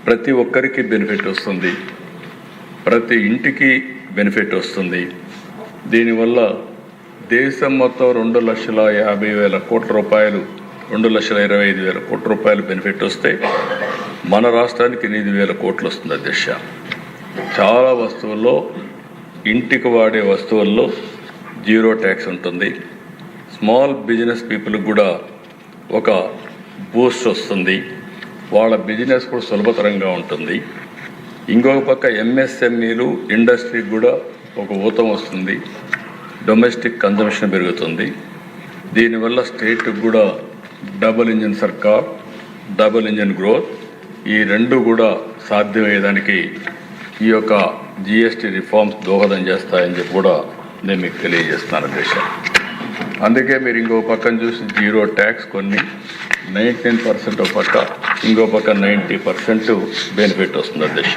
ప్రతి ఒక్కరికి బెనిఫిట్ వస్తుంది, ప్రతి ఇంటికి బెనిఫిట్ వస్తుంది. దీనివల్ల దేశం మొత్తం 2,50,000 కోట్ల రూపాయలు, 2,25,000 కోట్ల రూపాయలు బెనిఫిట్ వస్తే మన రాష్ట్రానికి 8,000 కోట్లు వస్తుంది అధ్యక్ష. చాలా వస్తువుల్లో, ఇంటికి వాడే వస్తువుల్లో జీరో ట్యాక్స్ ఉంటుంది. స్మాల్ బిజినెస్ పీపుల్కి కూడా ఒక బూస్ట్ వస్తుంది, వాళ్ళ బిజినెస్ కూడా సులభతరంగా ఉంటుంది. ఇంకొక పక్క ఎంఎస్ఎంఈలు, ఇండస్ట్రీకి కూడా ఒక ఊతం వస్తుంది, డొమెస్టిక్ కన్జంప్షన్ పెరుగుతుంది. దీనివల్ల స్టేట్కి కూడా డబుల్ ఇంజిన్ సర్కార్, డబుల్ ఇంజిన్ గ్రోత్, ఈ రెండు కూడా సాధ్యమయ్యేదానికి ఈ యొక్క జిఎస్టీ రిఫార్మ్స్ దోహదం చేస్తాయని చెప్పి కూడా నేను మీకు తెలియజేస్తున్నాను అధ్యక్ష. అందుకే మీరు ఇంకో పక్కన చూసి జీరో ట్యాక్స్ కొన్ని 19% ఒక పక్క, ఇంకో పక్క 90% బెనిఫిట్ వస్తుంది అధ్యక్ష.